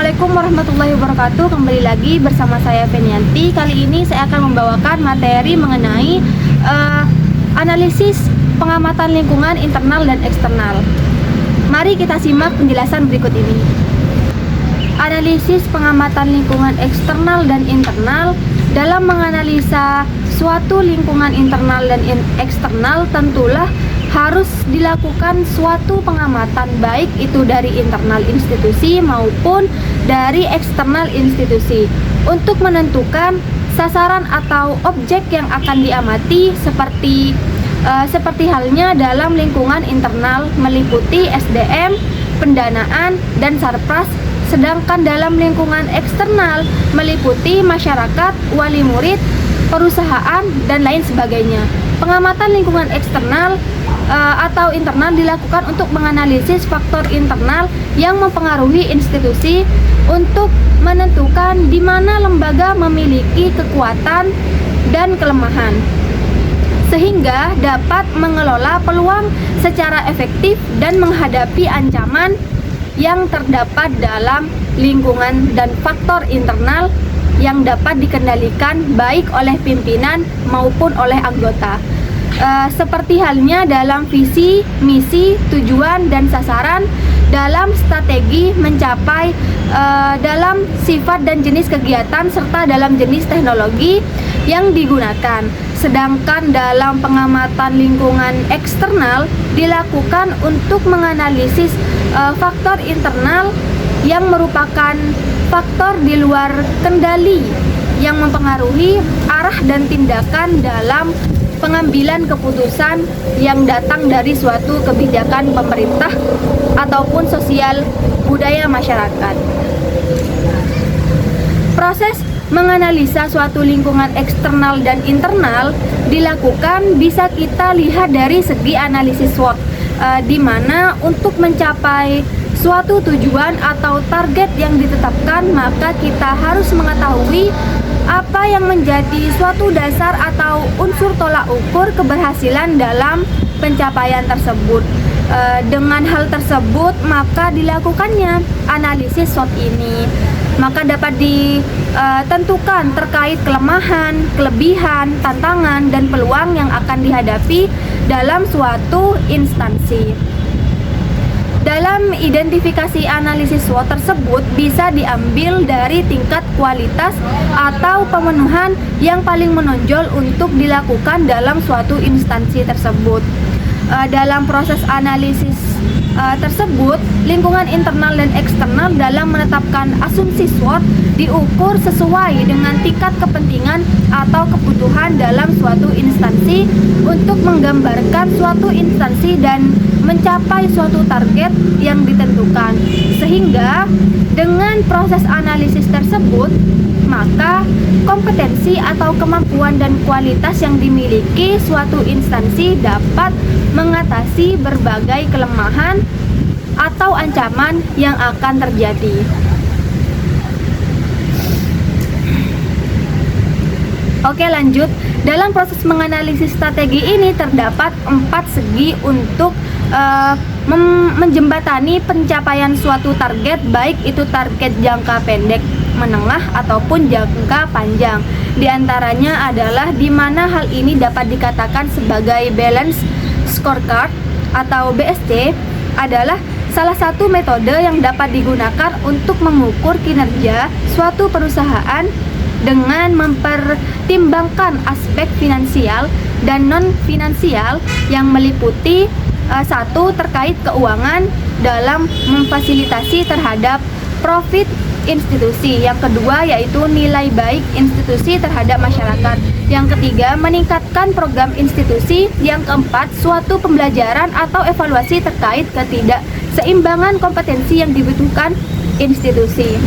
Assalamualaikum warahmatullahi wabarakatuh. Kembali lagi bersama saya Fenianti. Kali ini saya akan membawakan materi mengenai analisis pengamatan lingkungan internal dan eksternal. Mari kita simak penjelasan berikut ini. Analisis pengamatan lingkungan eksternal dan internal. Dalam menganalisa suatu lingkungan internal dan eksternal, tentulah harus dilakukan suatu pengamatan, baik itu dari internal institusi maupun dari eksternal institusi, untuk menentukan sasaran atau objek yang akan diamati, seperti halnya dalam lingkungan internal meliputi SDM, pendanaan, dan sarpras, sedangkan dalam lingkungan eksternal meliputi masyarakat, wali murid, perusahaan, dan lain sebagainya. Pengamatan lingkungan eksternal atau internal dilakukan untuk menganalisis faktor internal yang mempengaruhi institusi untuk menentukan di mana lembaga memiliki kekuatan dan kelemahan, sehingga dapat mengelola peluang secara efektif dan menghadapi ancaman yang terdapat dalam lingkungan dan faktor internal yang dapat dikendalikan baik oleh pimpinan maupun oleh anggota. Seperti halnya dalam visi, misi, tujuan, dan sasaran, dalam strategi mencapai, dalam sifat dan jenis kegiatan, serta dalam jenis teknologi yang digunakan. Sedangkan dalam pengamatan lingkungan eksternal dilakukan untuk menganalisis faktor internal yang merupakan faktor di luar kendali yang mempengaruhi arah dan tindakan dalam pengambilan keputusan yang datang dari suatu kebijakan pemerintah ataupun sosial budaya masyarakat. Proses menganalisa suatu lingkungan eksternal dan internal dilakukan bisa kita lihat dari segi analisis SWOT, di mana untuk mencapai suatu tujuan atau target yang ditetapkan, maka kita harus mengetahui apa yang menjadi suatu dasar atau unsur tolak ukur keberhasilan dalam pencapaian tersebut. Dengan hal tersebut, maka dilakukannya analisis SWOT ini. Maka dapat ditentukan terkait kelemahan, kelebihan, tantangan, dan peluang yang akan dihadapi dalam suatu instansi. Dalam identifikasi analisis SWOT tersebut bisa diambil dari tingkat kualitas atau pemenuhan yang paling menonjol untuk dilakukan dalam suatu instansi tersebut. Dalam proses analisis tersebut, lingkungan internal dan eksternal dalam menetapkan asumsi SWOT diukur sesuai dengan tingkat kepentingan atau kebutuhan dalam suatu instansi untuk menggambarkan suatu instansi dan mencapai suatu target yang ditentukan. Sehingga dengan proses analisis tersebut, maka kompetensi atau kemampuan dan kualitas yang dimiliki suatu instansi dapat mengatasi berbagai kelemahan atau ancaman yang akan terjadi. Oke, lanjut. Dalam proses menganalisis strategi ini terdapat 4 segi untuk menjembatani pencapaian suatu target, baik itu target jangka pendek, menengah, ataupun jangka panjang. Di antaranya adalah di mana hal ini dapat dikatakan sebagai balance scorecard atau BSC adalah salah satu metode yang dapat digunakan untuk mengukur kinerja suatu perusahaan dengan mempertimbangkan aspek finansial dan non-finansial yang meliputi satu, terkait keuangan dalam memfasilitasi terhadap profit institusi. Yang kedua yaitu nilai baik institusi terhadap masyarakat. Yang ketiga, meningkatkan program institusi. Yang keempat, suatu pembelajaran atau evaluasi terkait ketidakseimbangan kompetensi yang dibutuhkan institusi.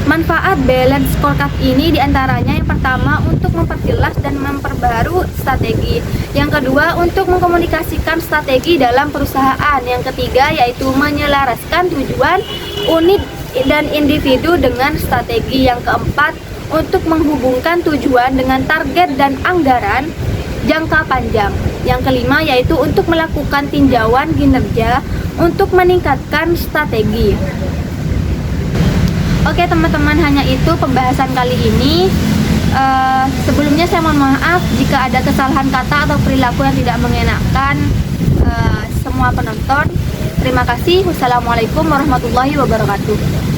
Manfaat balance scorecard ini diantaranya yang pertama untuk memperjelas dan memperbarui strategi. Yang kedua untuk mengkomunikasikan strategi dalam perusahaan. Yang ketiga yaitu menyelaraskan tujuan unit dan individu dengan strategi. Yang keempat untuk menghubungkan tujuan dengan target dan anggaran jangka panjang. Yang kelima yaitu untuk melakukan tinjauan kinerja untuk meningkatkan strategi. Oke teman-teman, hanya itu pembahasan kali ini. Sebelumnya saya mohon maaf jika ada kesalahan kata atau perilaku yang tidak mengenakan semua penonton. Terima kasih. Wassalamualaikum warahmatullahi wabarakatuh.